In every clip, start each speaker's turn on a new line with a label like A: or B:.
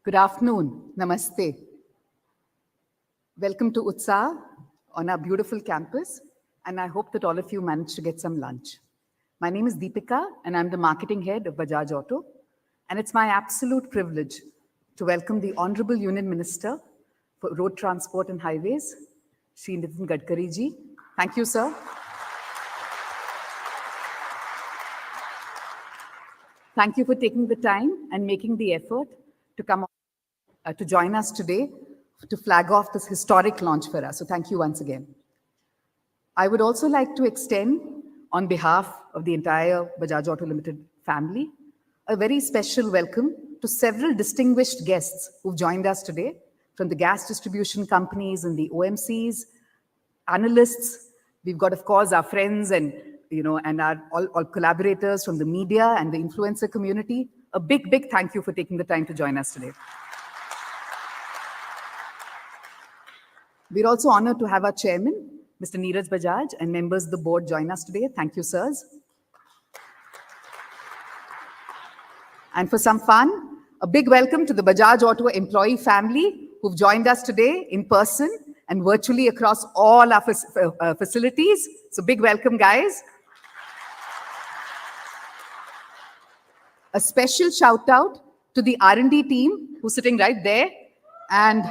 A: Good afternoon. Namaste. Welcome to Utsav on our beautiful campus, and I hope that all of you managed to get some lunch. My name is Deepika, and I'm the marketing head of Bajaj Auto, and it's my absolute privilege to welcome the Honorable Union Minister for Road Transport and Highways, Shri Nitin Gadkari ji. Thank you, sir. Thank you for taking the time and making the effort to come to join us today to flag off this historic launch for us. So thank you once again. I would also like to extend, on behalf of the entire Bajaj Auto Limited family, a very special welcome to several distinguished guests who've joined us today from the gas distribution companies and the OMCs, analysts. We've got, of course, our friends and our all collaborators from the media and the influencer community. A big, big thank you for taking the time to join us today. We're also honored to have our chairman, Mr. Neeraj Bajaj, and members of the board join us today. Thank you, sirs. And for some fun, a big welcome to the Bajaj Auto employee family who've joined us today in person and virtually across all our facilities. So big welcome, guys. A special shout out to the R&D team who's sitting right there, and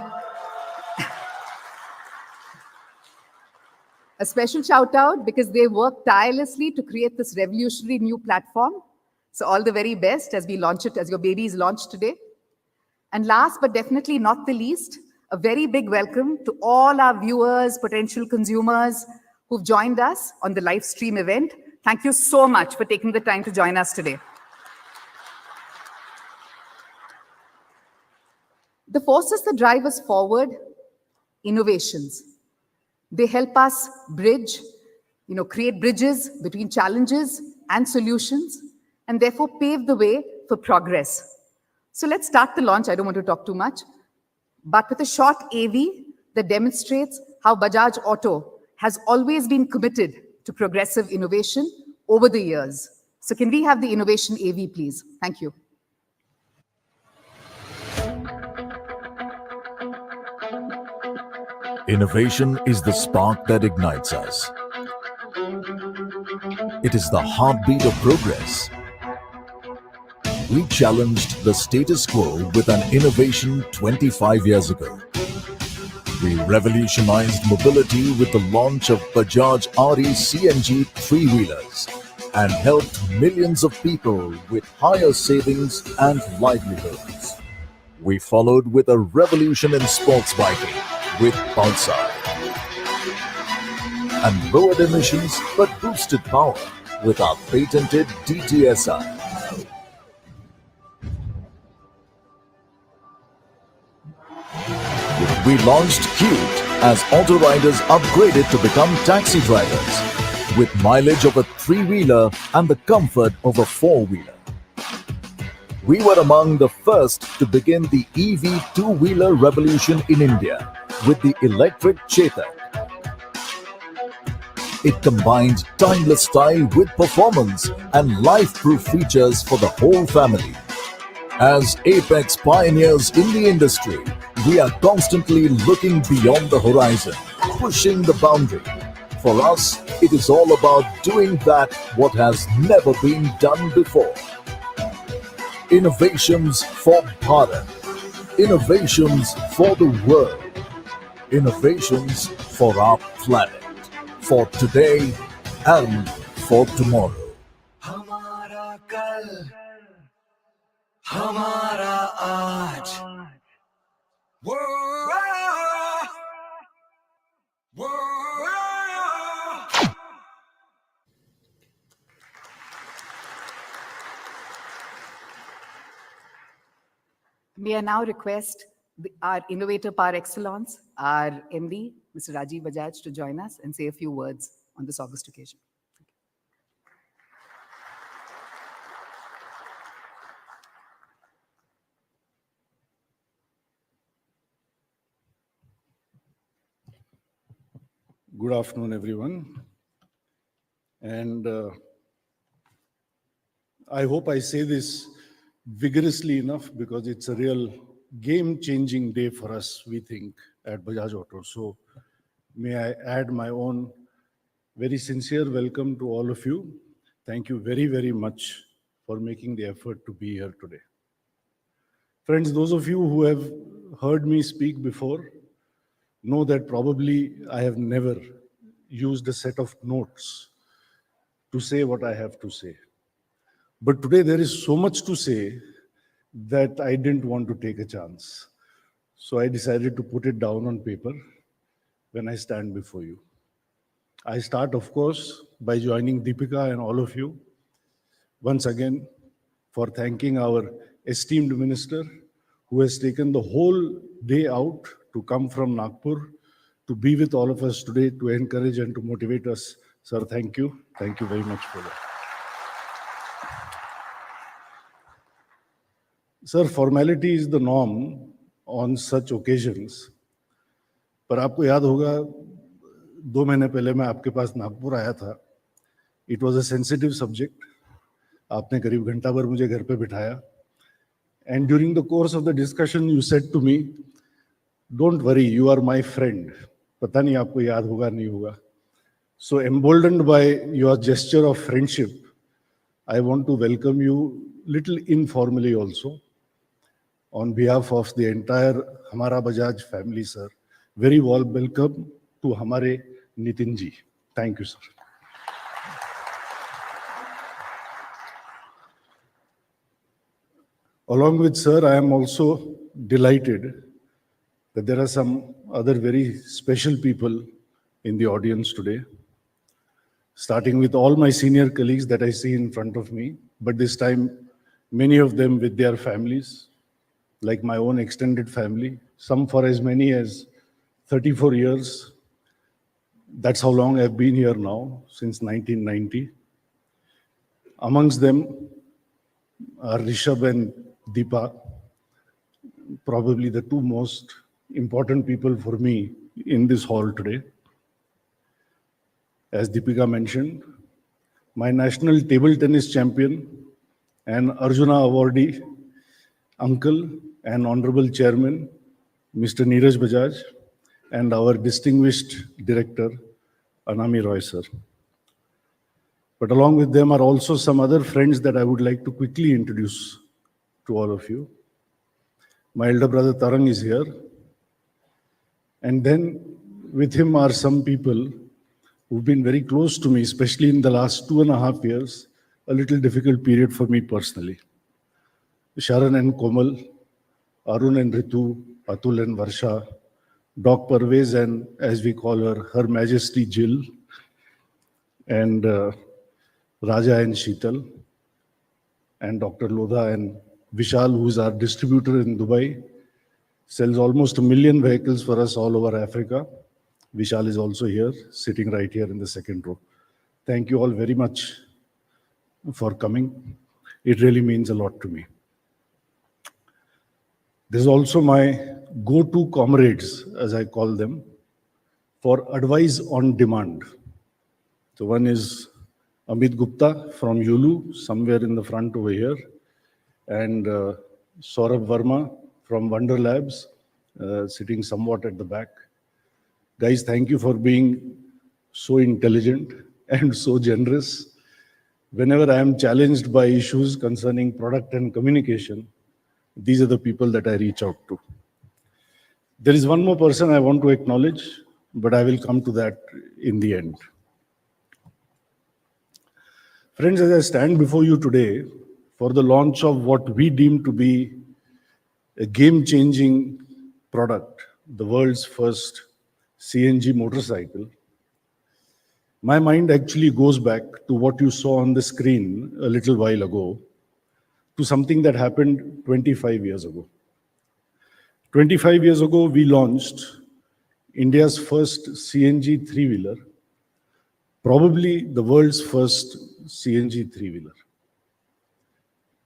A: a special shout out because they worked tirelessly to create this revolutionary new platform. So all the very best as we launch it, as your baby is launched today. And last but definitely not the least, a very big welcome to all our viewers, potential consumers who've joined us on the live stream event. Thank you so much for taking the time to join us today. The forces that drive us forward, innovations. They help us bridge, create bridges between challenges and solutions, and therefore pave the way for progress. So let's start the launch. I don't want to talk too much, but with a short AV that demonstrates how Bajaj Auto has always been committed to progressive innovation over the years. So can we have the innovation AV, please? Thank you.
B: Innovation is the spark that ignites us. It is the heartbeat of progress. We challenged the status quo with an innovation 25 years ago. We revolutionized mobility with the launch of Bajaj RE CNG three-wheelers and helped millions of people with higher savings and livelihoods. We followed with a revolution in sports biking with Pulsar, and lowered emissions but boosted power with our patented DTSI. We launched Qute as auto riders upgraded to become taxi drivers with mileage of a three-wheeler and the comfort of a four-wheeler. We were among the first to begin the EV two-wheeler revolution in India with the electric Chetak. It combined timeless style with performance and life-proof features for the whole family. As apex pioneers in the industry, we are constantly looking beyond the horizon, pushing the boundary. For us, it is all about doing that what has never been done before. Innovations for Bharat. Innovations for the world. Innovations for our planet. For today and for tomorrow.
C: Hamara kal, hamara aaj. Whoa, whoa.
A: May I now request our innovator par excellence, our MD, Mr. Rajiv Bajaj, to join us and say a few words on this august occasion.
D: Good afternoon, everyone. And I hope I say this vigorously enough because it's a real game-changing day for us, we think, at Bajaj Auto. So may I add my own very sincere welcome to all of you. Thank you very, very much for making the effort to be here today. Friends, those of you who have heard me speak before know that probably I have never used a set of notes to say what I have to say. But today there is so much to say that I didn't want to take a chance. So I decided to put it down on paper when I stand before you. I start, of course, by joining Deepika and all of you once again for thanking our esteemed minister who has taken the whole day out to come from Nagpur to be with all of us today, to encourage and to motivate us. Sir, thank you. Thank you very much for that. Sir, formality is the norm on such occasions. पर आपको याद होगा 2 महीने पहले मैं आपके पास नागपुर आया था. It was a sensitive subject. आपने करीब घंटा भर मुझे घर पे बिठाया. And during the course of the discussion, you said to me, "Don't worry, you are my friend." पता नहीं आपको याद होगा नहीं होगा. So emboldened by your gesture of friendship, I want to welcome you little informally also on behalf of the entire Hamara Bajaj family, sir. Very warm welcome to Hamare Nitin ji. Thank you, sir. Along with sir, I am also delighted that there are some other very special people in the audience today, starting with all my senior colleagues that I see in front of me, but this time many of them with their families, like my own extended family, some for as many as 34 years. That's how long I've been here now, since 1990. Amongst them are Rishabh and Deepa, probably the two most important people for me in this hall today. As Deepika mentioned, my national table tennis champion and Arjuna awardee, uncle and honorable chairman, Mr. Neeraj Bajaj, and our distinguished director, Anami Roy sir. But along with them are also some other friends that I would like to quickly introduce to all of you. My elder brother Tarang is here. And then with him are some people who've been very close to me, especially in the last 2.5 years, a little difficult period for me personally. Sharan and Komal, Arun and Ritu, Atul and Varsha, Doc Parvez and, as we call her, Her Majesty Jill, and Raja and Sheetal, and Dr. Lodha and Vishal, who is our distributor in Dubai, sells almost 1 million vehicles for us all over Africa. Vishal is also here, sitting right here in the second row. Thank you all very much for coming. It really means a lot to me. This is also my go-to comrades, as I call them, for advice on demand. So one is Amit Gupta from Yulu, somewhere in the front over here, and Saurabh Verma from Wonder Labs, sitting somewhat at the back. Guys, thank you for being so intelligent and so generous. Whenever I am challenged by issues concerning product and communication, these are the people that I reach out to. There is one more person I want to acknowledge, but I will come to that in the end. Friends, as I stand before you today for the launch of what we deem to be a game-changing product, the world's first CNG motorcycle, my mind actually goes back to what you saw on the screen a little while ago, to something that happened 25 years ago. 25 years ago, we launched India's first CNG three-wheeler, probably the world's first CNG three-wheeler.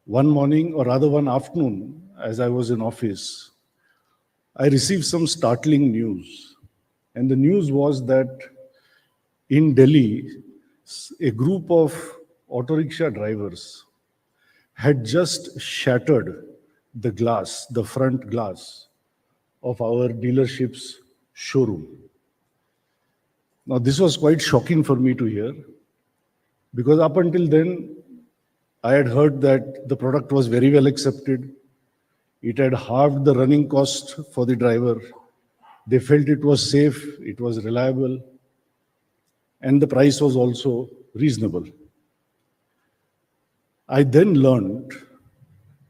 D: One morning, or rather one afternoon, as I was in office, I received some startling news. And the news was that in Delhi, a group of auto rickshaw drivers had just shattered the glass, the front glass of our dealership's showroom. Now, this was quite shocking for me to hear, because up until then, I had heard that the product was very well accepted. It had halved the running cost for the driver. They felt it was safe, it was reliable, and the price was also reasonable. I then learned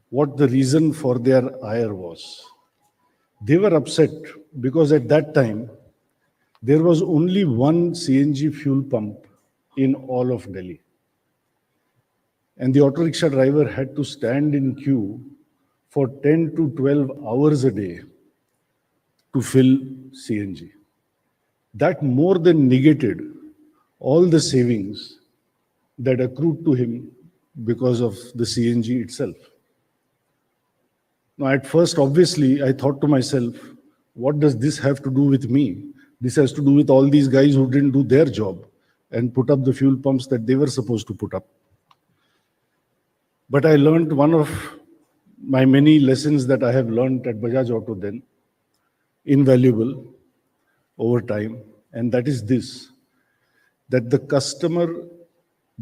D: what the reason for their ire was. They were upset because at that time, there was only one CNG fuel pump in all of Delhi. And the auto rickshaw driver had to stand in queue for 10 to 12 hours a day to fill CNG. That more than negated all the savings that accrued to him because of the CNG itself. Now, at first, obviously, I thought to myself, what does this have to do with me? This has to do with all these guys who didn't do their job and put up the fuel pumps that they were supposed to put up. But I learned one of my many lessons that I have learned at Bajaj Auto then, invaluable over time, and that is this, that the customer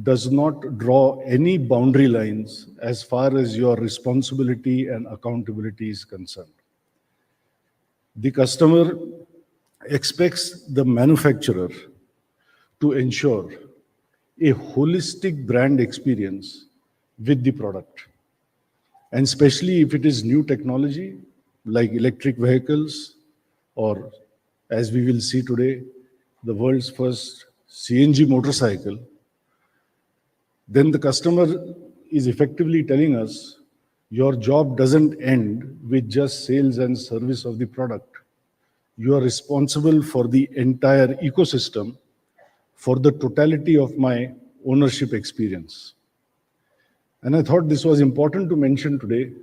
D: does not draw any boundary lines as far as your responsibility and accountability is concerned. The customer expects the manufacturer to ensure a holistic brand experience with the product. And especially if it is new technology, like electric vehicles, or as we will see today, the world's first CNG motorcycle, then the customer is effectively telling us, your job doesn't end with just sales and service of the product. You are responsible for the entire ecosystem, for the totality of my ownership experience. And I thought this was important to mention today,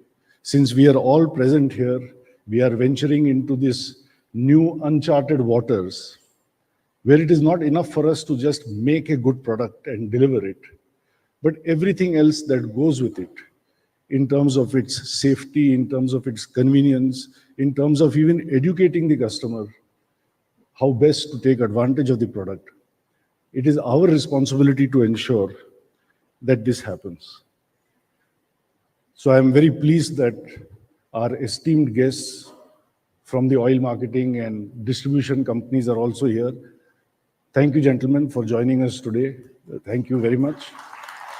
D: since we are all present here, we are venturing into this new uncharted waters, where it is not enough for us to just make a good product and deliver it, but everything else that goes with it, in terms of its safety, in terms of its convenience, in terms of even educating the customer how best to take advantage of the product. It is our responsibility to ensure that this happens. So I am very pleased that our esteemed guests from the oil marketing and distribution companies are also here. Thank you, gentlemen, for joining us today. Thank you very much.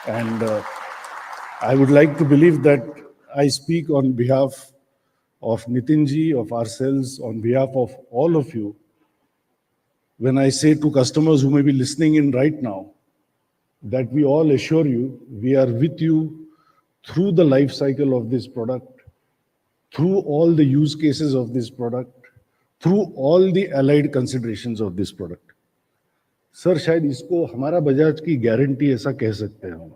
D: And I would like to believe that I speak on behalf of Nitin ji, of ourselves, on behalf of all of you, when I say to customers who may be listening in right now, that we all assure you, we are with you through the life cycle of this product, through all the use cases of this product, through all the allied considerations of this product. Sir शायद इसको हमारा बजाज की guarantee ऐसा कह सकते हैं हम.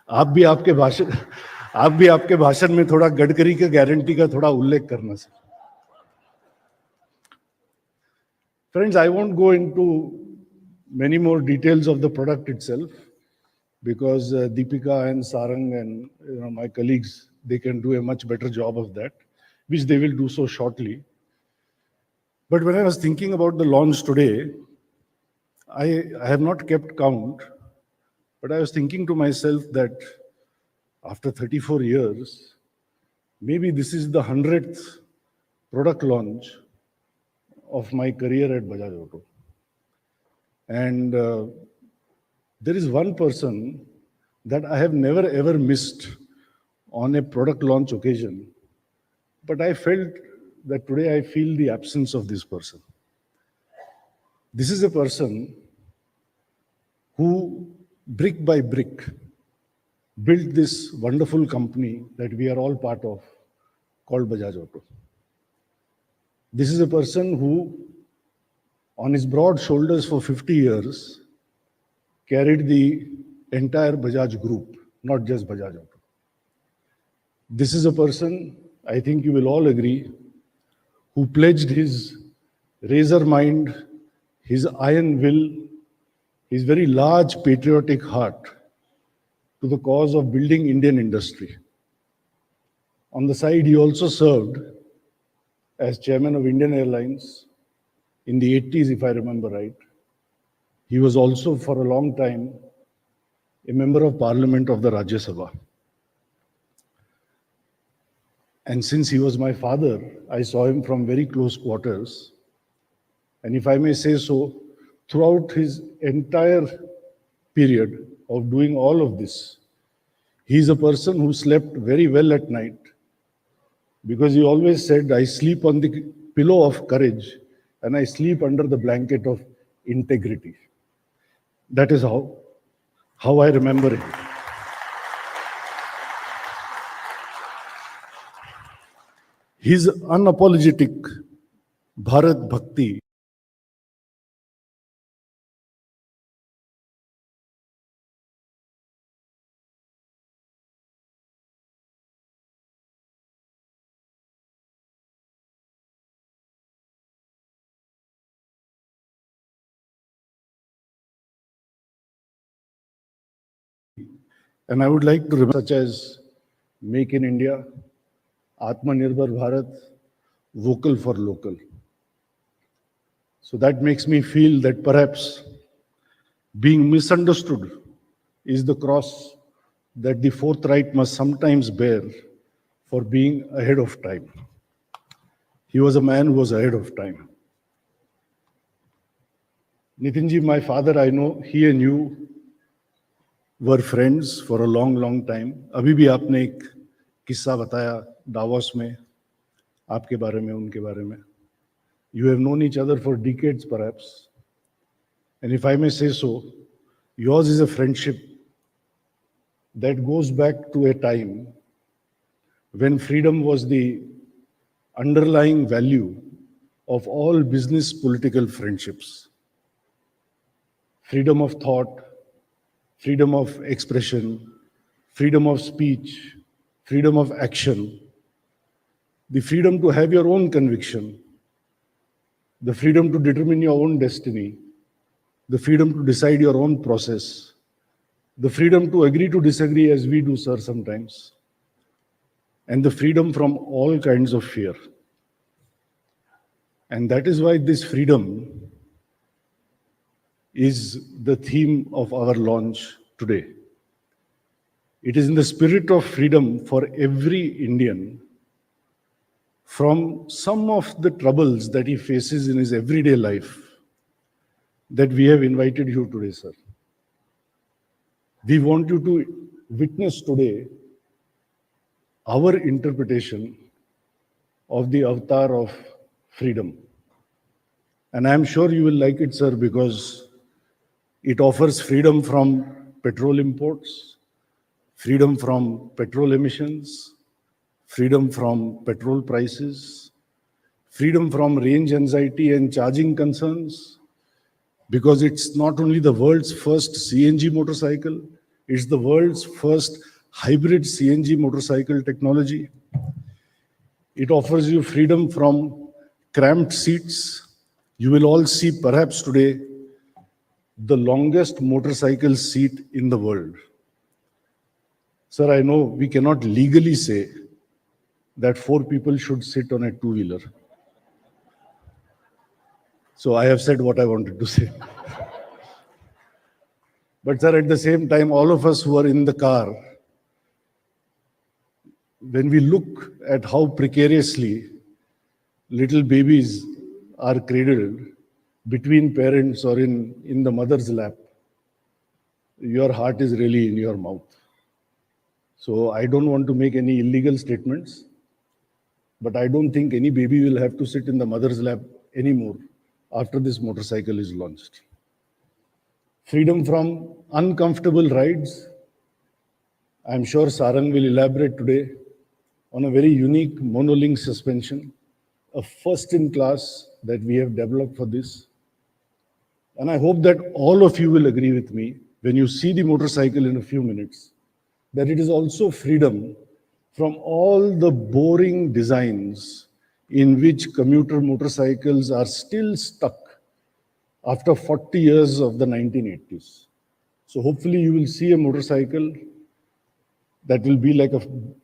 D: आप भी आपके भाषण में थोड़ा गडकरी के गारंटी का थोड़ा उल्लेख करना sir. Friends, I won't go into many more details of the product itself, because Deepika and Sarang and my colleagues, they can do a much better job of that, which they will do so shortly. But when I was thinking about the launch today, I have not kept count, but I was thinking to myself that after 34 years, maybe this is the 100th product launch of my career at Bajaj Auto. And there is one person that I have never ever missed on a product launch occasion, but I felt that today I feel the absence of this person. This is a person who, brick by brick, built this wonderful company that we are all part of, called Bajaj Auto. This is a person who, on his broad shoulders for 50 years, carried the entire Bajaj group, not just Bajaj Auto. This is a person, I think you will all agree, who pledged his razor mind, his iron will, his very large patriotic heart to the cause of building Indian industry. On the side, he also served as chairman of Indian Airlines in the 80s, if I remember right. He was also for a long time a member of parliament of the Rajya Sabha. And since he was my father, I saw him from very close quarters. And if I may say so, throughout his entire period of doing all of this, he is a person who slept very well at night, because he always said, I sleep on the pillow of courage and I sleep under the blanket of integrity. That is how I remember him. His unapologetic Bharat Bhakti and I would like to remember such as Make in India, Atmanirbhar Bharat, Vocal for Local. So that makes me feel that perhaps being misunderstood is the cross that the Fourth Reich must sometimes bear for being ahead of time. He was a man who was ahead of time. Nitinji, my father, I know he and you were friends for a long, long time. अभी भी आपने एक किस्सा बताया Davos में आपके बारे में, उनके बारे में. You have known each other for decades, perhaps. And if I may say so, yours is a friendship that goes back to a time when freedom was the underlying value of all business political friendships. Freedom of thought, freedom of expression, freedom of speech, freedom of action, the freedom to have your own conviction, the freedom to determine your own destiny, the freedom to decide your own process, the freedom to agree to disagree as we do, sir, sometimes, and the freedom from all kinds of fear. And that is why this freedom is the theme of our launch today. It is in the spirit of freedom for every Indian from some of the troubles that he faces in his everyday life that we have invited you today, sir. We want you to witness today our interpretation of the avatar of freedom. And I am sure you will like it, sir, because it offers freedom from petrol imports, freedom from petrol emissions, freedom from petrol prices, freedom from range anxiety and charging concerns, because it's not only the world's first CNG motorcycle, it's the world's first hybrid CNG motorcycle technology. It offers you freedom from cramped seats. You will all see perhaps today the longest motorcycle seat in the world. Sir, I know we cannot legally say that 4 people should sit on a two-wheeler. So I have said what I wanted to say. But sir, at the same time, all of us who are in the car, when we look at how precariously little babies are cradled between parents or in the mother's lap, your heart is really in your mouth. So I don't want to make any illegal statements, but I don't think any baby will have to sit in the mother's lap anymore after this motorcycle is launched. Freedom from uncomfortable rides. I'm sure Sarang will elaborate today on a very unique monolink suspension, a first in class that we have developed for this. And I hope that all of you will agree with me when you see the motorcycle in a few minutes, that it is also freedom from all the boring designs in which commuter motorcycles are still stuck after 40 years of the 1980s. So hopefully you will see a motorcycle that will be like a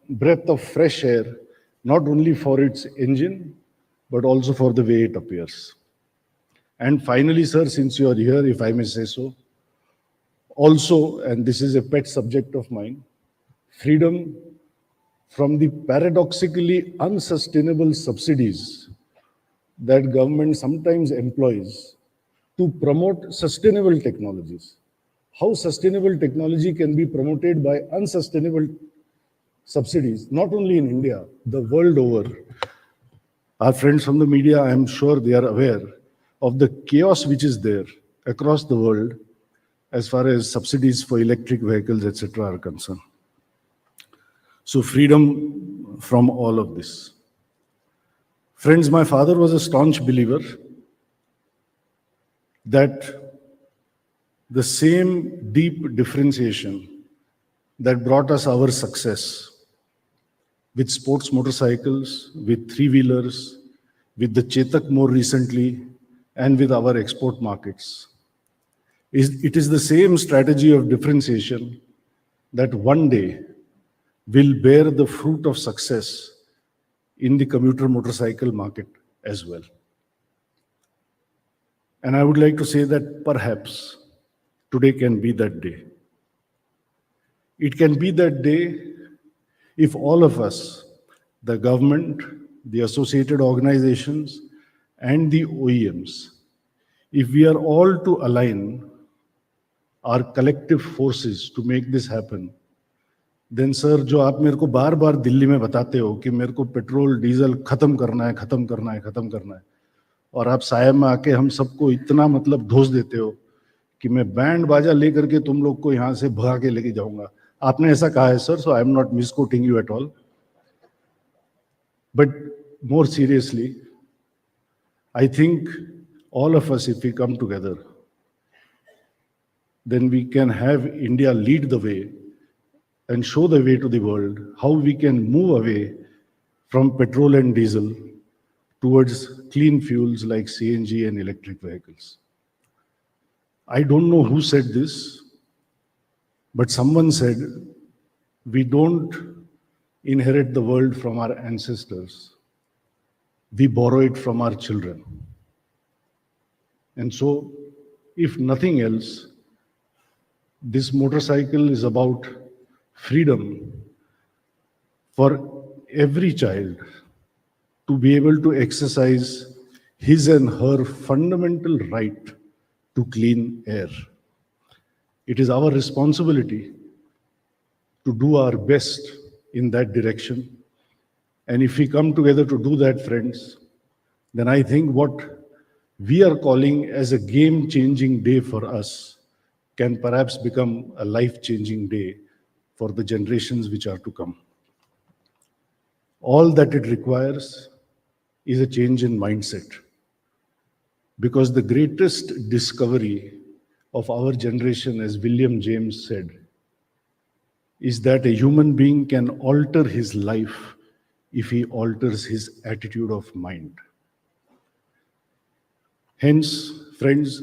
D: breath of fresh air, not only for its engine, but also for the way it appears. And finally, sir, since you are here, if I may say so, also, and this is a pet subject of mine, freedom from the paradoxically unsustainable subsidies that government sometimes employs to promote sustainable technologies. How sustainable technology can be promoted by unsustainable subsidies, not only in India, the world over. Our friends from the media, I am sure they are aware of the chaos which is there across the world as far as subsidies for electric vehicles, etc. are concerned. So freedom from all of this. Friends, my father was a staunch believer that the same deep differentiation that brought us our success with sports motorcycles, with three-wheelers, with the Chetak more recently, and with our export markets. It is the same strategy of differentiation that one day will bear the fruit of success in the commuter motorcycle market as well. And I would like to say that perhaps today can be that day. It can be that day if all of us, the government, the associated organizations, and the OEMs, if we are all to align our collective forces to make this happen, then sir, जो आप मेरे को बार बार दिल्ली में बताते हो कि मेरे को पेट्रोल डीजल खत्म करना है, खत्म करना है, खत्म करना है, और आप साया में आके हम सबको इतना मतलब धोस देते हो कि मैं बैंड बाजा लेकर के तुम लोग को यहाँ से भगा के लेके जाऊंगा. आपने ऐसा कहा है sir, so I am not misquoting you at all. But more seriously, I think all of us, if we come together, then we can have India lead the way and show the way to the world how we can move away from petrol and diesel towards clean fuels like CNG and electric vehicles. I don't know who said this, but someone said, we don't inherit the world from our ancestors. We borrow it from our children. And so, if nothing else, this motorcycle is about freedom for every child to be able to exercise his and her fundamental right to clean air. It is our responsibility to do our best in that direction. And if we come together to do that, friends, then I think what we are calling as a game-changing day for us can perhaps become a life-changing day for the generations which are to come. All that it requires is a change in mindset. Because the greatest discovery of our generation, as William James said, is that a human being can alter his life if he alters his attitude of mind. Hence, friends,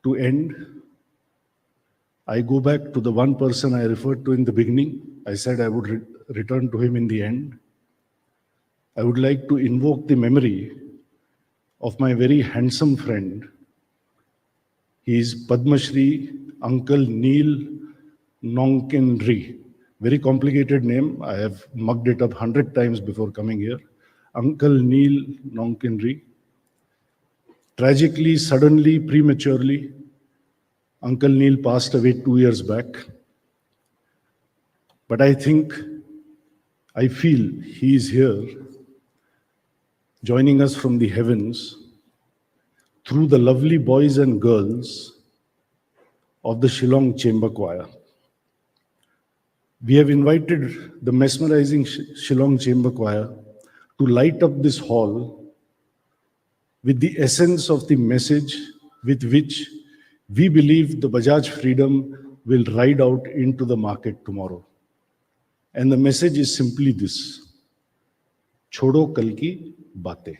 D: to end, I go back to the one person I referred to in the beginning. I said I would return to him in the end. I would like to invoke the memory of my very handsome friend. He is Padma Shri Uncle Neil Nongkenri. Very complicated name. I have mugged it up 100 times before coming here. Uncle Neil Nongkenri. Tragically, suddenly, prematurely, Uncle Neil passed away 2 years back. But I feel he is here, joining us from the heavens through the lovely boys and girls of the Shillong Chamber Choir. We have invited the mesmerizing Shillong Chamber Choir to light up this hall with the essence of the message with which we believe the Bajaj Freedom will ride out into the market tomorrow. And the message is simply this: छोड़ो कल की बातें,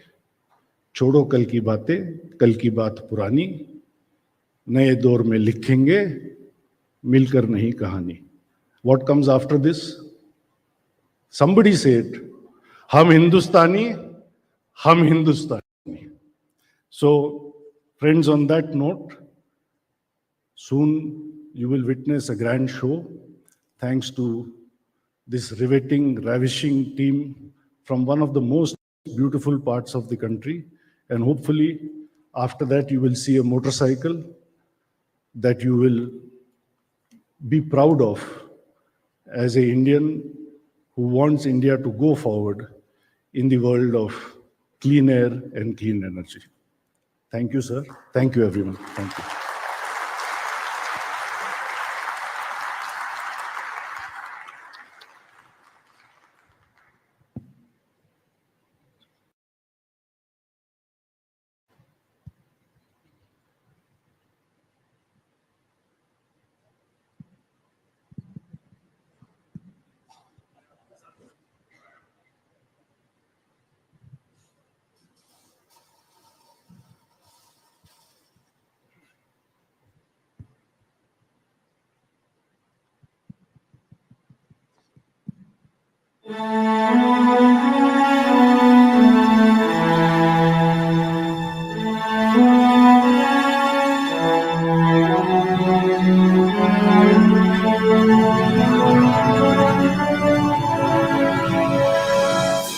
D: छोड़ो कल की बातें, कल की बात पुरानी, नए दौर में लिखेंगे, मिलकर नहीं कहानी. What comes after this? Somebody said, "Hum Hindustani, hum Hindustani." So, friends, on that note, soon you will witness a grand show thanks to this riveting, ravishing team from one of the most beautiful parts of the country. And hopefully, after that, you will see a motorcycle that you will be proud of as a Indian who wants India to go forward in the world of clean air and clean energy. Thank you, sir. Thank you, everyone. Thank you.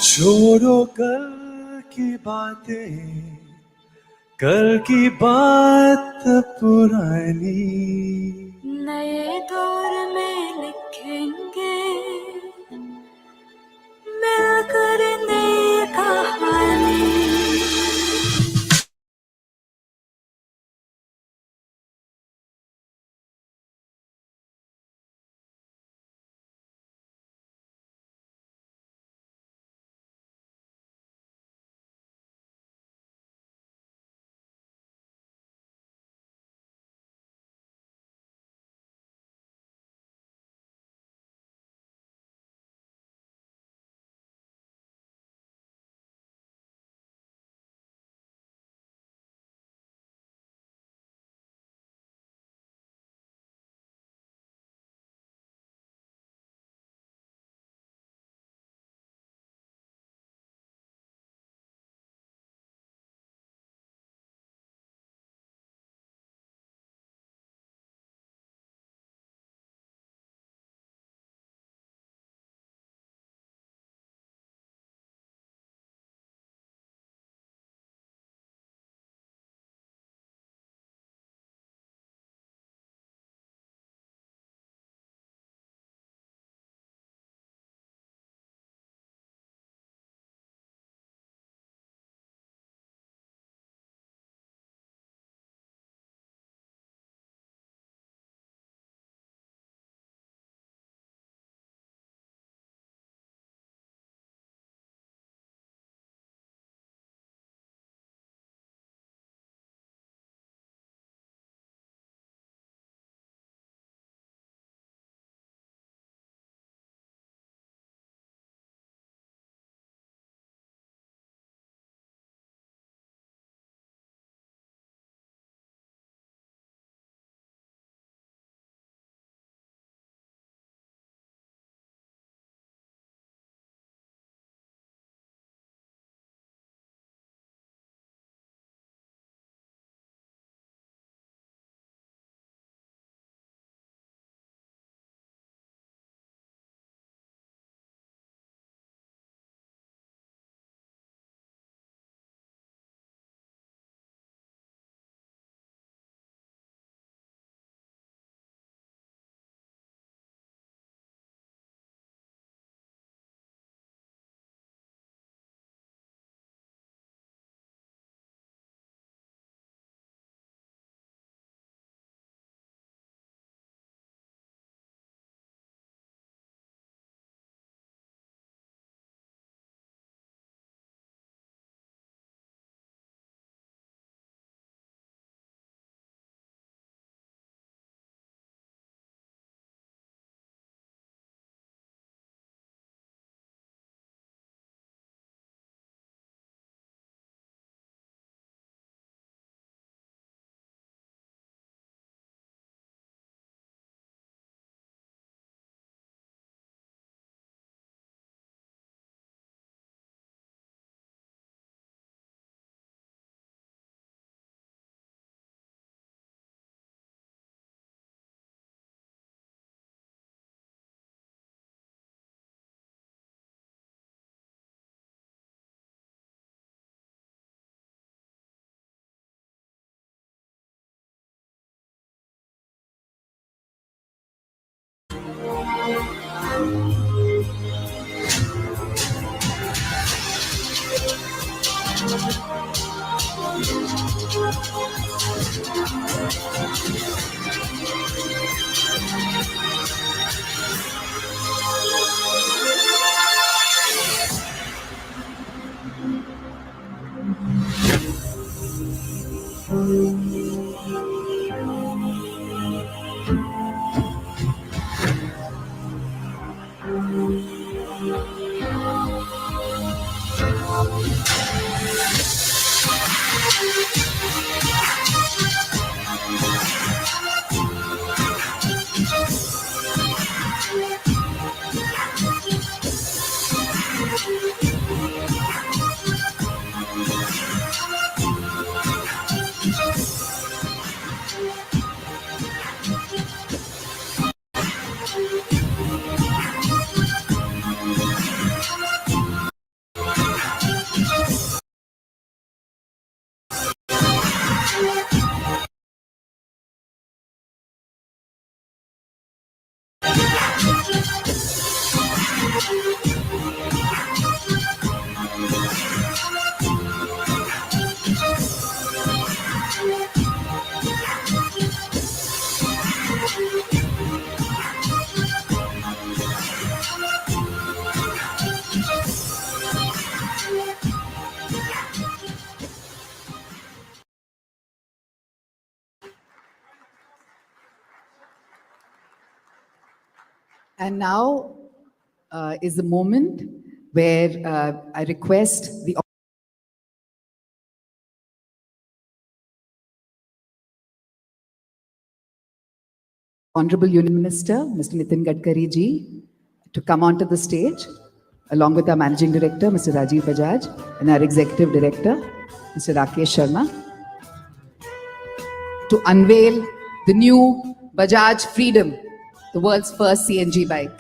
C: छोड़ो कल की बातें, कल की बात पुरानी,
E: नए दौर में लिखेंगे मिलकर नई कहानी।
A: And now is the moment where I request the Honorable Union Minister, Mr. Nitin Gadkari ji, to come onto the stage, along with our Managing Director, Mr. Rajiv Bajaj, and our Executive Director, Mr. Rakesh Sharma, to unveil the new Bajaj Freedom, the world's first CNG bike.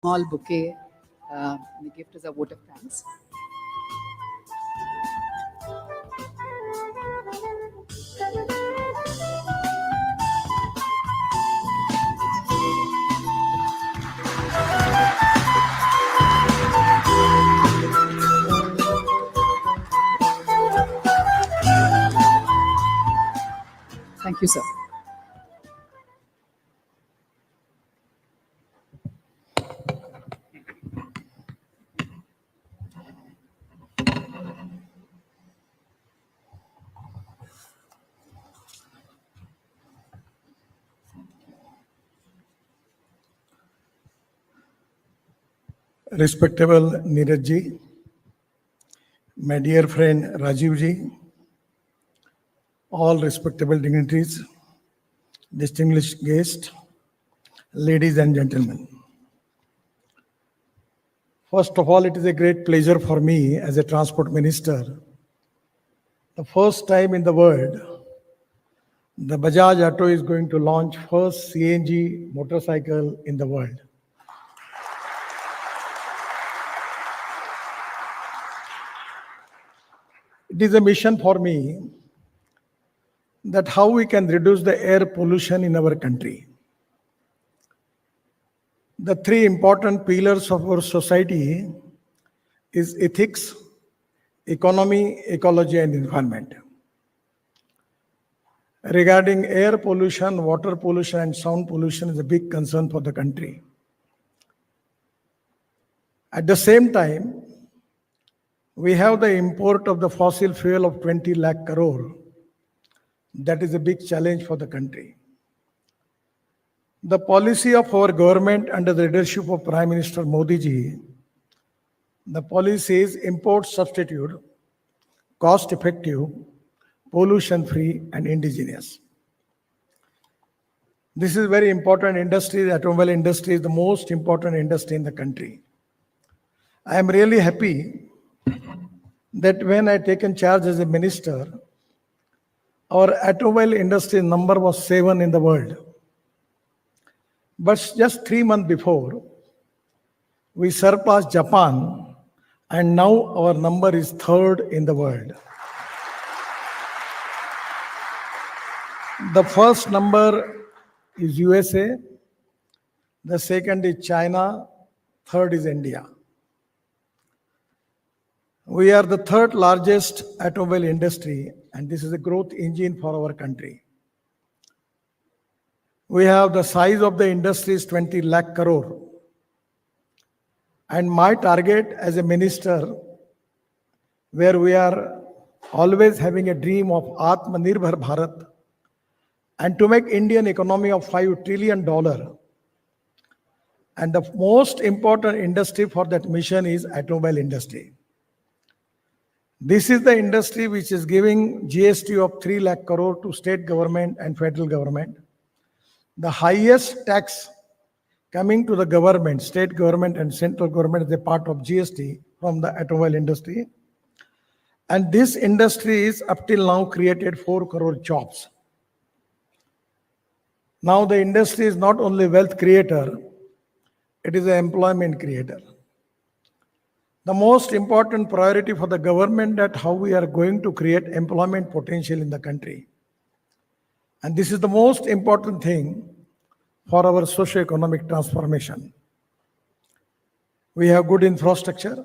A: Small bouquet, the gift is a vote of thanks. Thank you, sir.
F: Respectable Neeraj ji, my dear friend Rajiv ji, all respectable dignitaries, distinguished guests, ladies and gentlemen. First of all, it is a great pleasure for me as a transport minister. The first time in the world, the Bajaj Auto is going to launch first CNG motorcycle in the world. It is a mission for me that how we can reduce the air pollution in our country. The three important pillars of our society is ethics, economy, ecology, and environment. Regarding air pollution, water pollution, and sound pollution is a big concern for the country. At the same time, we have the import of the fossil fuel of 20 lakh crore. That is a big challenge for the country. The policy of our government under the leadership of Prime Minister Modi ji, the policy is import substitute, cost effective, pollution free, and indigenous. This is very important industry. The automobile industry is the most important industry in the country. I am really happy that when I taken charge as a minister, our automobile industry number was 7 in the world. But just 3 months before, we surpassed Japan, and now our number is 3rd in the world. The first number is USA, the second is China, 3rd is India. We are the 3rd largest automobile industry, and this is a growth engine for our country. We have the size of the industry is 20 lakh crore. And my target as a minister, where we are always having a dream of Atmanirbhar Bharat, and to make Indian economy of $5 trillion. And the most important industry for that mission is automobile industry. This is the industry which is giving GST of 3 lakh crore to state government and federal government. The highest tax coming to the government, state government and central government is a part of GST from the automobile industry. And this industry is up till now created 4 crore jobs. Now the industry is not only wealth creator, it is an employment creator. The most important priority for the government that how we are going to create employment potential in the country. And this is the most important thing for our socio-economic transformation. We have good infrastructure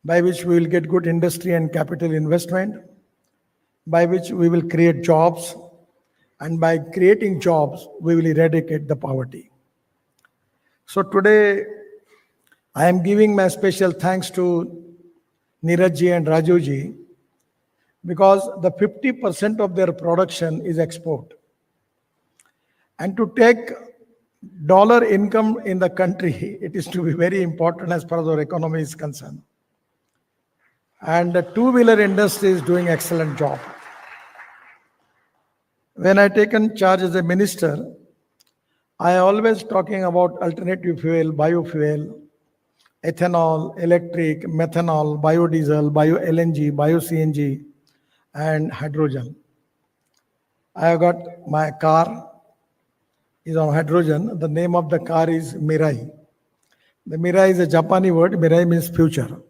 F: by which we will get good industry and capital investment, by which we will create jobs, and by creating jobs, we will eradicate the poverty. So today, I am giving my special thanks to Neeraj ji and Rajiv ji because the 50% of their production is export. And to take dollar income in the country, it is to be very important as far as our economy is concerned. And the two-wheeler industry is doing excellent job. When I taken charge as a minister, I always talking about alternative fuel, biofuel, ethanol, electric, methanol, biodiesel, bio-LNG, bio-CNG, and hydrogen. I have got my car is on hydrogen. The name of the car is Mirai. The Mirai is a Japanese word. Mirai means future.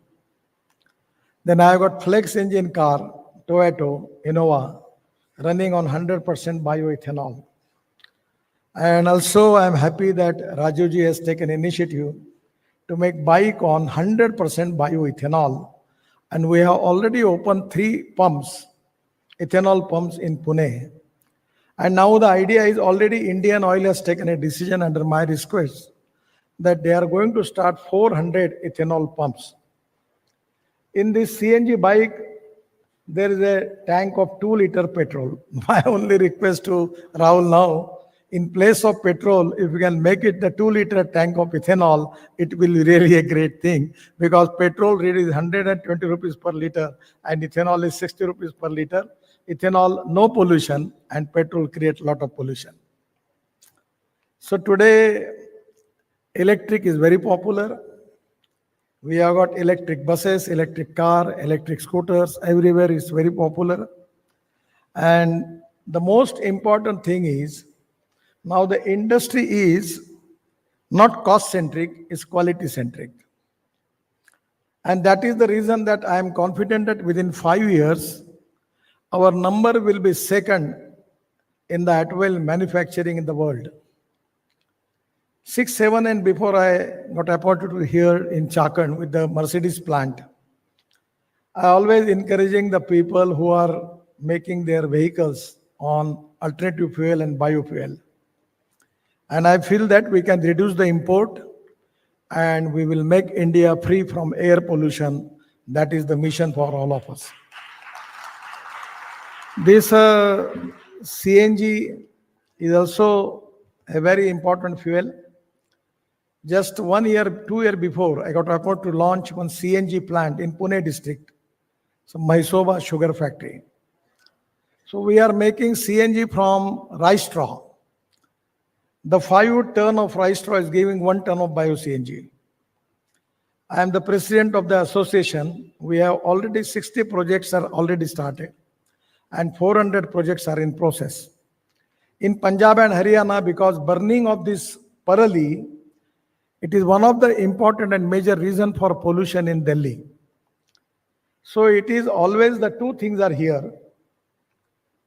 F: Then I have got flex engine car, Toyota, Innova, running on 100% bioethanol. And also I am happy that Rajiv ji has taken initiative to make bike on 100% bioethanol. And we have already opened 3 pumps, ethanol pumps in Pune. And now the idea is already Indian Oil has taken a decision under my request that they are going to start 400 ethanol pumps. In this CNG bike, there is a tank of 2-liter petrol. My only request to Rahul now, in place of petrol, if you can make it the 2-liter tank of ethanol, it will be really a great thing, because petrol rate is 120 rupees per liter and ethanol is 60 rupees per liter. Ethanol, no pollution, and petrol creates a lot of pollution. So today, electric is very popular. We have got electric buses, electric car, electric scooters, everywhere is very popular. And the most important thing is, now the industry is not cost-centric, it's quality-centric. And that is the reason that I am confident that within 5 years, our number will be second in the automobile manufacturing in the world. 6, 7, and before I got appointed to here in Chakan with the Mercedes plant, I always encouraging the people who are making their vehicles on alternative fuel and biofuel. And I feel that we can reduce the import and we will make India free from air pollution. That is the mission for all of us. This CNG is also a very important fuel. Just 1 year, 2 years before, I got appointed to launch one CNG plant in Pune district, so Mysova sugar factory. So we are making CNG from rice straw. The 5 ton of rice straw is giving 1 ton of bio CNG. I am the president of the association. We have already 60 projects are already started, and 400 projects are in process. In Punjab and Haryana, because burning of this parali, it is one of the important and major reason for pollution in Delhi. So it is always the two things are here.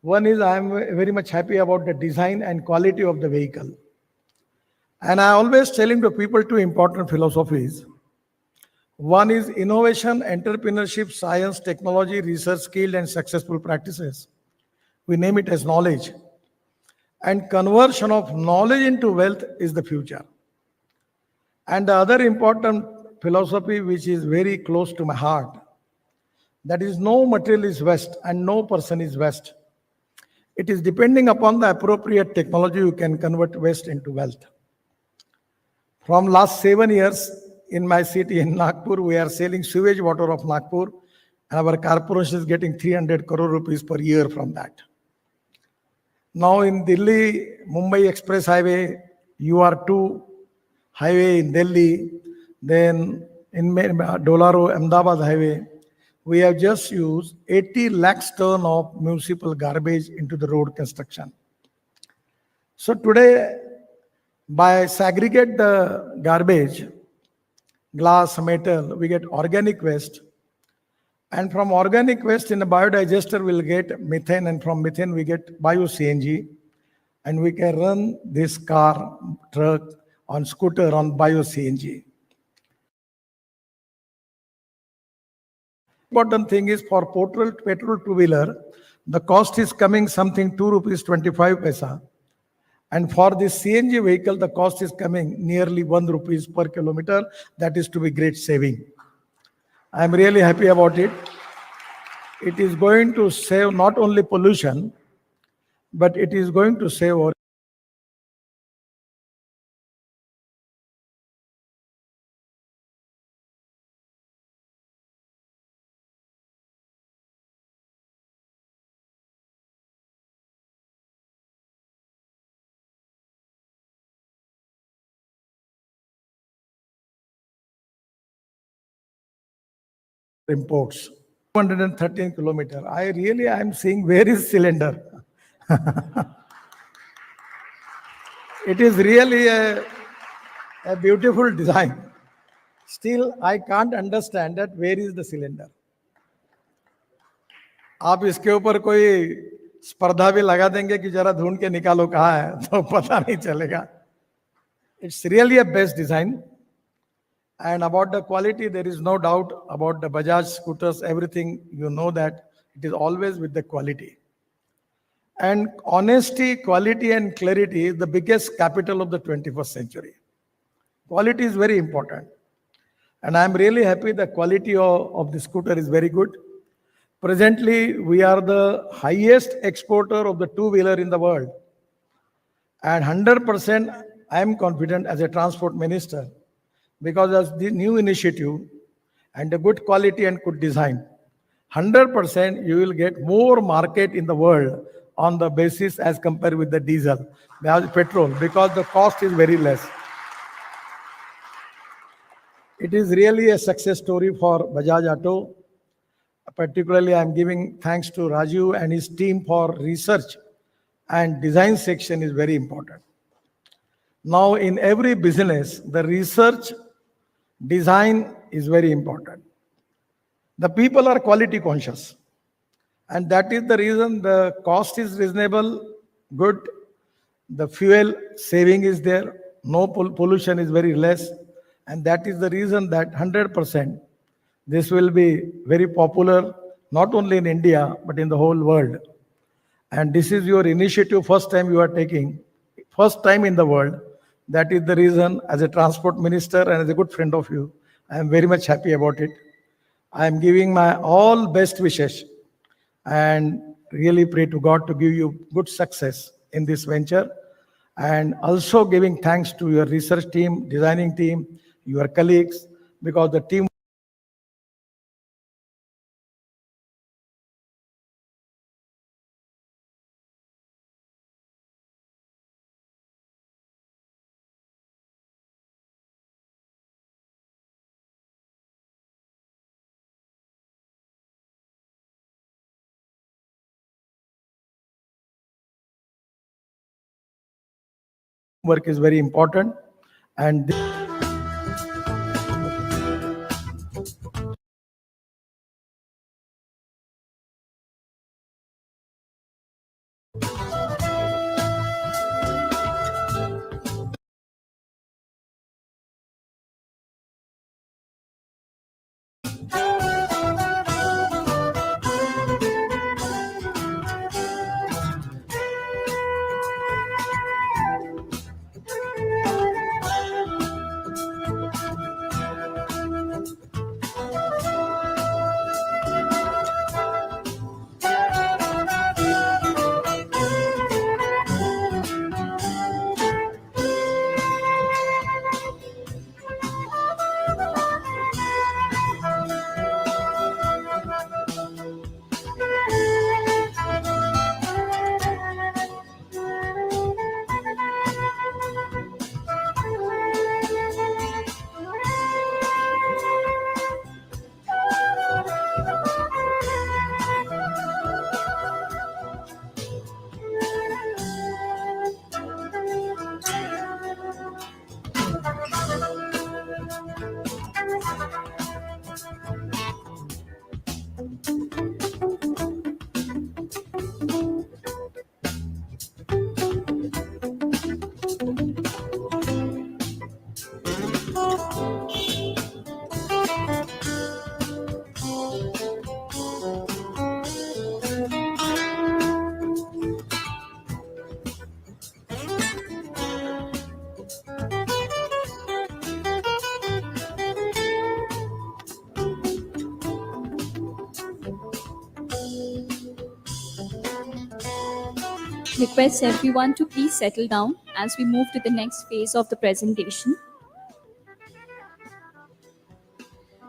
F: One is I am very much happy about the design and quality of the vehicle. And I always telling to people two important philosophies. One is innovation, entrepreneurship, science, technology, research, skilled and successful practices. We name it as knowledge. And conversion of knowledge into wealth is the future. And the other important philosophy, which is very close to my heart, that is no material is waste and no person is waste. It is depending upon the appropriate technology you can convert waste into wealth. From last 7 years in my city in Nagpur, we are selling sewage water of Nagpur, and our corporation is getting 300 crore rupees per year from that. Now in Delhi, Mumbai Express Highway, UR2 highway in Delhi, then in Dolaro, Ahmedabad highway, we have just used 80 lakhs ton of municipal garbage into the road construction. So today, by segregate the garbage, glass, metal, we get organic waste. And from organic waste in the biodigester, we'll get methane, and from methane, we get bio-CNG. And we can run this car, truck, on scooter on bio-CNG. Important thing is for petrol two-wheeler, the cost is coming something 2 rupees 25 paisa. And for this CNG vehicle, the cost is coming nearly 1 rupees per kilometer. That is to be great saving. I am really happy about it. It is going to save not only pollution, but it is going to save our imports. 213 kilometer. I am seeing where is cylinder. It is really a beautiful design. Still, I can't understand that where is the cylinder. आप इसके ऊपर कोई स्पर्धा भी लगा देंगे कि जरा ढूंढ के निकालो कहाँ है, तो पता नहीं चलेगा. It's really a best design. And about the quality, there is no doubt about the Bajaj scooters, everything, you know that it is always with the quality. And honesty, quality, and clarity is the biggest capital of the 21st century. Quality is very important. And I'm really happy the quality of the scooter is very good. Presently, we are the highest exporter of the two-wheeler in the world. And 100% I am confident as a transport minister because of the new initiative and the good quality and good design. 100% you will get more market in the world on the basis as compared with the diesel, petrol, because the cost is very less. It is really a success story for Bajaj Auto. Particularly, I'm giving thanks to Rajiv and his team for research and design section is very important. Now, in every business, the research design is very important. The people are quality conscious. And that is the reason the cost is reasonable, good. The fuel saving is there. No pollution is very less. And that is the reason that 100% this will be very popular, not only in India, but in the whole world. And this is your initiative, first time you are taking, first time in the world. That is the reason, as a transport minister and as a good friend of you, I am very much happy about it. I am giving my all best wishes and really pray to God to give you good success in this venture. And also giving thanks to your research team, designing team, your colleagues, because the team work is very important. And
G: Request everyone to please settle down as we move to the next phase of the presentation.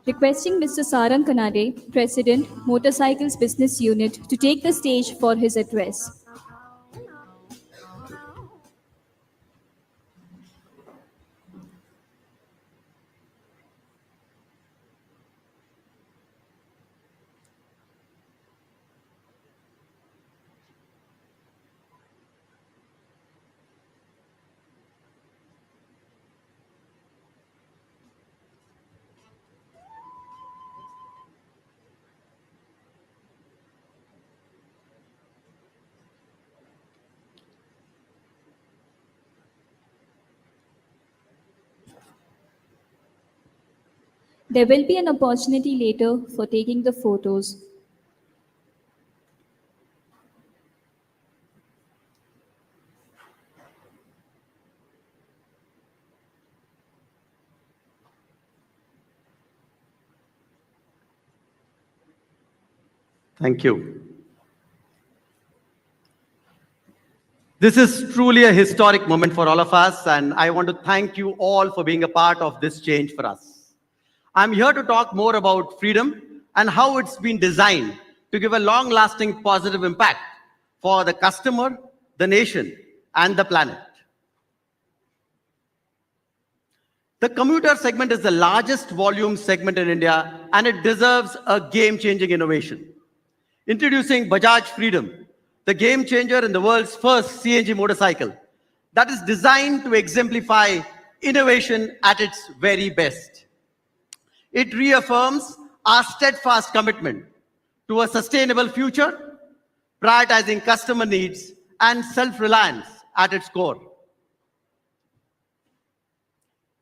G: Requesting Mr. Sarang Kanade, President, Motorcycles Business Unit, to take the stage for his address. There will be an opportunity later for taking the photos.
H: Thank you. This is truly a historic moment for all of us, and I want to thank you all for being a part of this change for us. I'm here to talk more about freedom and how it's been designed to give a long-lasting positive impact for the customer, the nation, and the planet. The commuter segment is the largest volume segment in India, and it deserves a game-changing innovation. Introducing Bajaj Freedom, the game changer in the world's first CNG motorcycle that is designed to exemplify innovation at its very best. It reaffirms our steadfast commitment to a sustainable future, prioritizing customer needs and self-reliance at its core.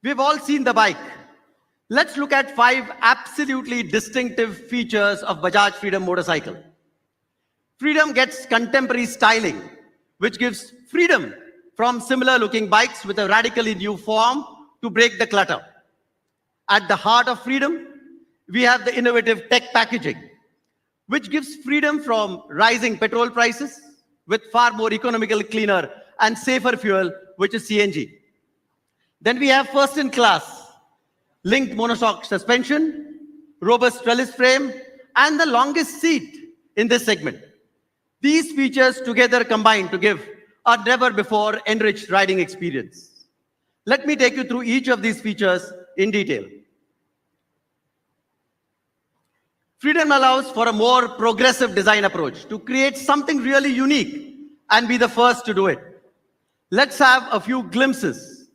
H: We've all seen the bike. Let's look at 5 absolutely distinctive features of Bajaj Freedom motorcycle. Freedom gets contemporary styling, which gives freedom from similar looking bikes with a radically new form to break the clutter. At the heart of Freedom, we have the innovative tech packaging, which gives freedom from rising petrol prices with far more economical, cleaner, and safer fuel, which is CNG. Then we have first-in-class linked monoshock suspension, robust trellis frame, and the longest seat in this segment. These features together combine to give a never-before enriched riding experience. Let me take you through each of these features in detail. Freedom allows for a more progressive design approach to create something really unique and be the first to do it. Let's have a few glimpses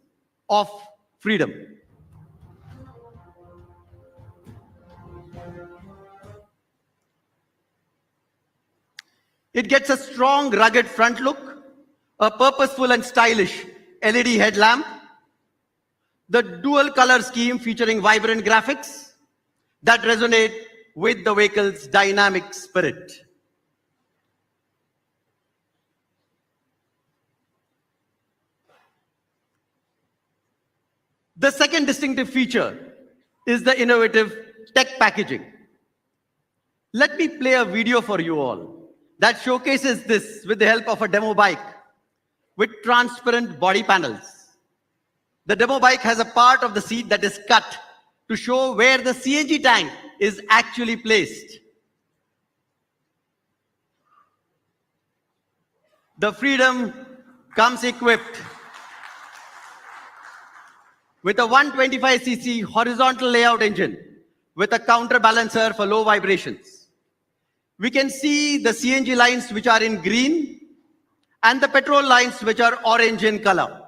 H: of Freedom. It gets a strong, rugged front look, a purposeful and stylish LED headlamp, the dual color scheme featuring vibrant graphics that resonate with the vehicle's dynamic spirit. The second distinctive feature is the innovative tech packaging. Let me play a video for you all that showcases this with the help of a demo bike with transparent body panels. The demo bike has a part of the seat that is cut to show where the CNG tank is actually placed. The Freedom comes equipped with a 125cc horizontal layout engine with a counterbalancer for low vibrations. We can see the CNG lines which are in green and the petrol lines which are orange in color.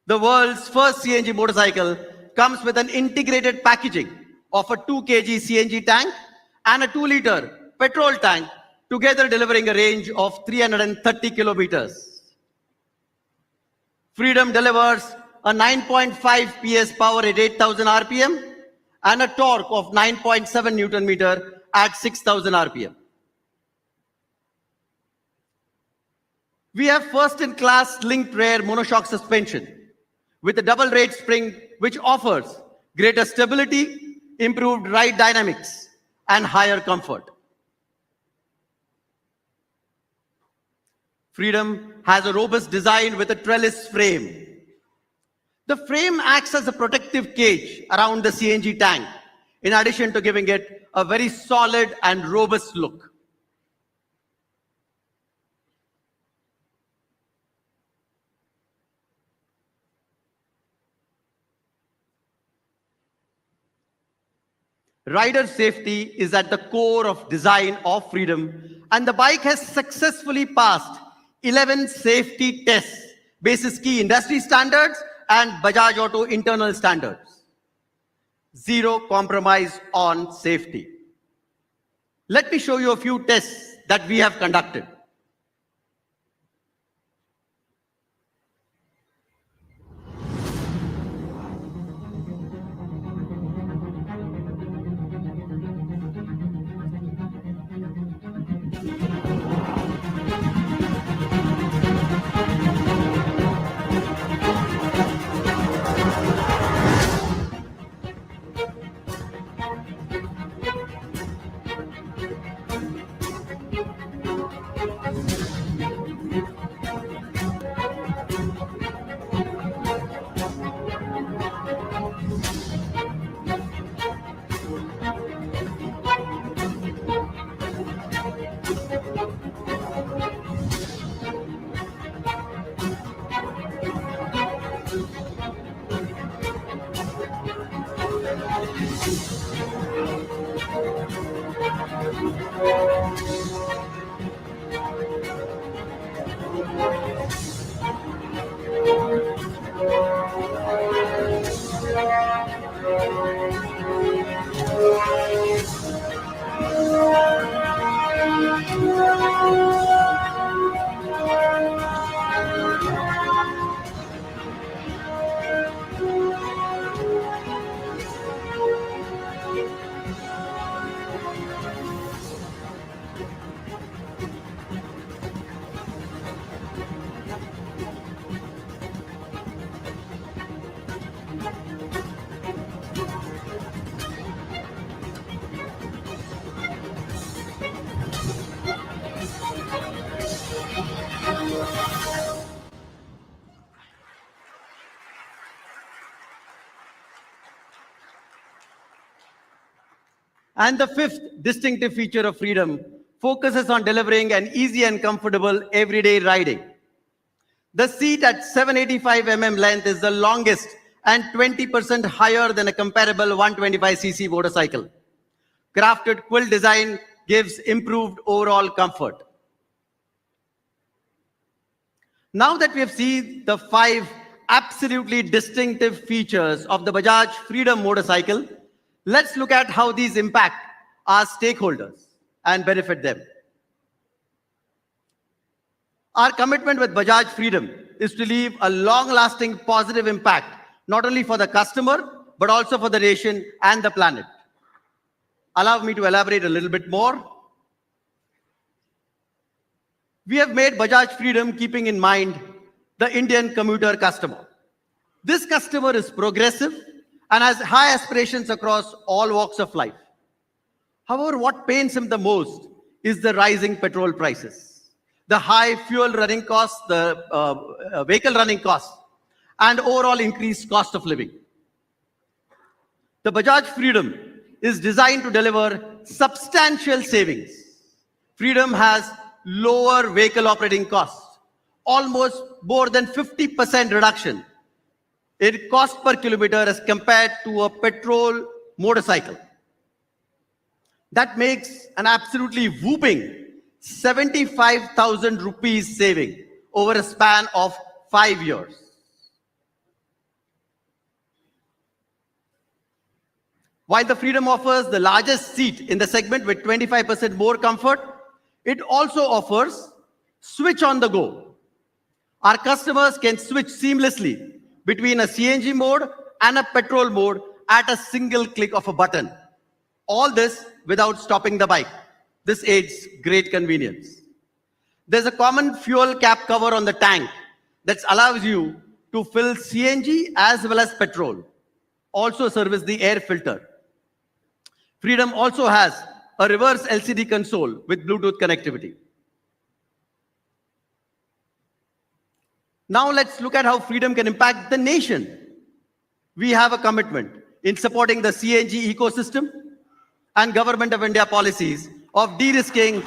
H: The world's first CNG motorcycle comes with an integrated packaging of a 2 kg CNG tank and a 2-liter petrol tank, together delivering a range of 330 kilometers. Freedom delivers a 9.5 PS power at 8,000 RPM and a torque of 9.7 Newton meter at 6,000 RPM. We have first-in-class linked rear monoshock suspension with a double rate spring which offers greater stability, improved ride dynamics, and higher comfort. Freedom has a robust design with a trellis frame. The frame acts as a protective cage around the CNG tank, in addition to giving it a very solid and robust look. Rider safety is at the core of design of Freedom, and the bike has successfully passed 11 safety tests, basis key industry standards and Bajaj Auto internal standards. Zero compromise on safety. Let me show you a few tests that we have conducted. And the fifth distinctive feature of Freedom focuses on delivering an easy and comfortable everyday riding. The seat at 785 mm length is the longest and 20% higher than a comparable 125cc motorcycle. Crafted quilt design gives improved overall comfort. Now that we have seen the 5 absolutely distinctive features of the Bajaj Freedom motorcycle, let's look at how these impact our stakeholders and benefit them. Our commitment with Bajaj Freedom is to leave a long-lasting positive impact, not only for the customer, but also for the nation and the planet. Allow me to elaborate a little bit more. We have made Bajaj Freedom keeping in mind the Indian commuter customer. This customer is progressive and has high aspirations across all walks of life. However, what pains him the most is the rising petrol prices, the high fuel running costs, the vehicle running costs, and overall increased cost of living. The Bajaj Freedom is designed to deliver substantial savings. Freedom has lower vehicle operating costs, almost more than 50% reduction in cost per kilometer as compared to a petrol motorcycle. That makes an absolutely whooping 75,000 rupees saving over a span of 5 years. While the Freedom offers the largest seat in the segment with 25% more comfort, it also offers switch on the go. Our customers can switch seamlessly between a CNG mode and a petrol mode at a single click of a button. All this without stopping the bike. This aids great convenience. There's a common fuel cap cover on the tank that allows you to fill CNG as well as petrol. Also service the air filter. Freedom also has a reverse LCD console with Bluetooth connectivity. Now let's look at how Freedom can impact the nation. We have a commitment in supporting the CNG ecosystem and Government of India policies of de-risking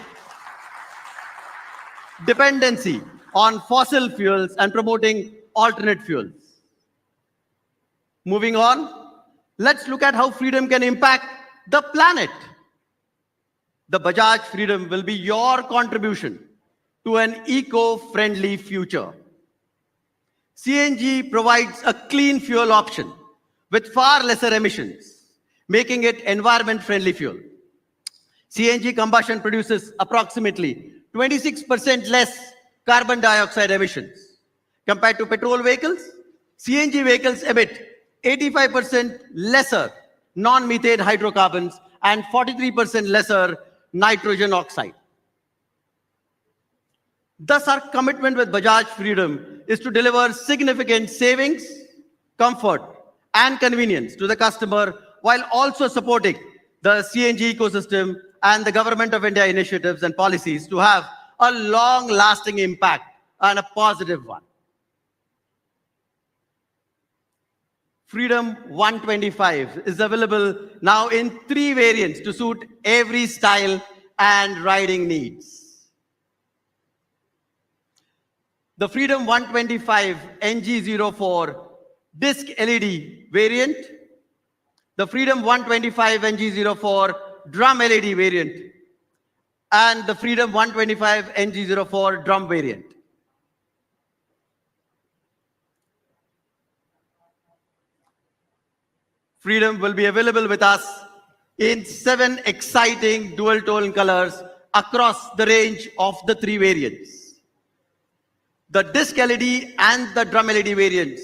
H: dependency on fossil fuels and promoting alternate fuels. Moving on, let's look at how Freedom can impact the planet. The Bajaj Freedom will be your contribution to an eco-friendly future. CNG provides a clean fuel option with far lesser emissions, making it environment-friendly fuel. CNG combustion produces approximately 26% less carbon dioxide emissions. Compared to petrol vehicles, CNG vehicles emit 85% lesser non-methane hydrocarbons and 43% lesser nitrogen oxide. Thus, our commitment with Bajaj Freedom is to deliver significant savings, comfort, and convenience to the customer while also supporting the CNG ecosystem and the Government of India initiatives and policies to have a long-lasting impact and a positive one. Freedom 125 is available now in 3 variants to suit every style and riding needs. The Freedom 125 NG04 disc LED variant, the Freedom 125 NG04 drum LED variant, and the Freedom 125 NG04 drum variant. Freedom will be available with us in 7 exciting dual-tone colors across the range of the 3 variants. The disc LED and the drum LED variants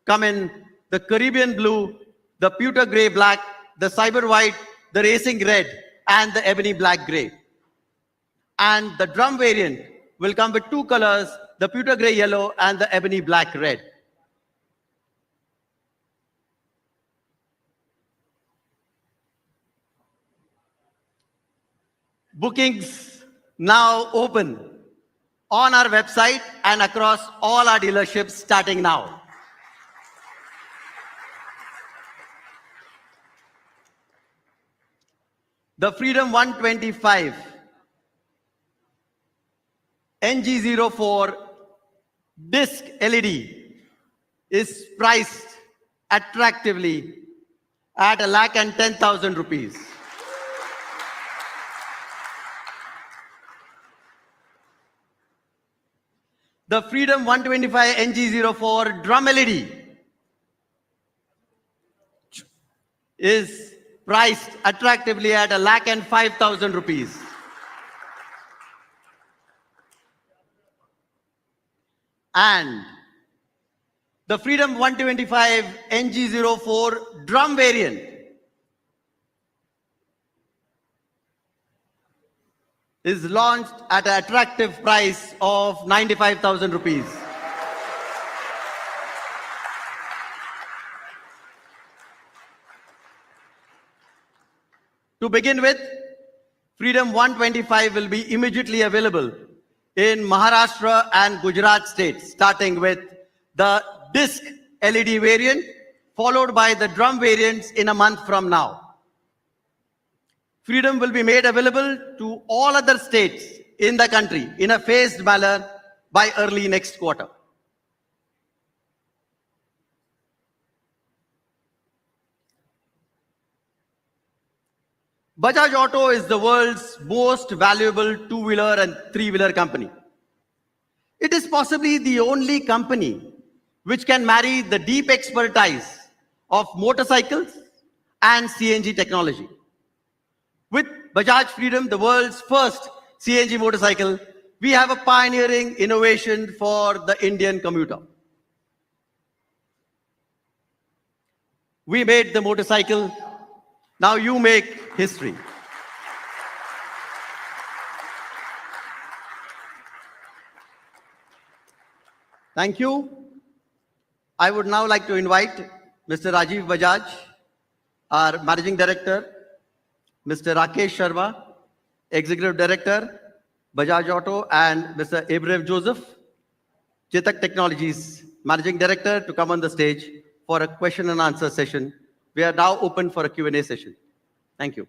H: come in the Caribbean blue, the pewter gray black, the cyber white, the racing red, and the ebony black gray. And the drum variant will come with 2 colors, the pewter gray yellow and the ebony black red. Bookings now open on our website and across all our dealerships starting now. The Freedom 125 NG04 disc LED is priced attractively at 1,10,000 rupees. The Freedom 125 NG04 drum LED is priced attractively at 1,05,000 rupees. And the Freedom 125 NG04 drum variant is launched at an attractive price of 95,000 rupees. To begin with, Freedom 125 will be immediately available in Maharashtra and Gujarat states, starting with the disc LED variant, followed by the drum variants in a month from now. Freedom will be made available to all other states in the country in a phased manner by early next quarter. Bajaj Auto is the world's most valuable two-wheeler and three-wheeler company. It is possibly the only company which can marry the deep expertise of motorcycles and CNG technology. With Bajaj Freedom, the world's first CNG motorcycle, we have a pioneering innovation for the Indian commuter. We made the motorcycle, now you make history. Thank you. I would now like to invite Mr. Rajiv Bajaj, our Managing Director, Mr. Rakesh Sharma, Executive Director, Bajaj Auto, and Mr. Abraham Joseph, Chetak Technologies, Managing Director, to come on the stage for a question and answer session. We are now open for a Q&A session. Thank you.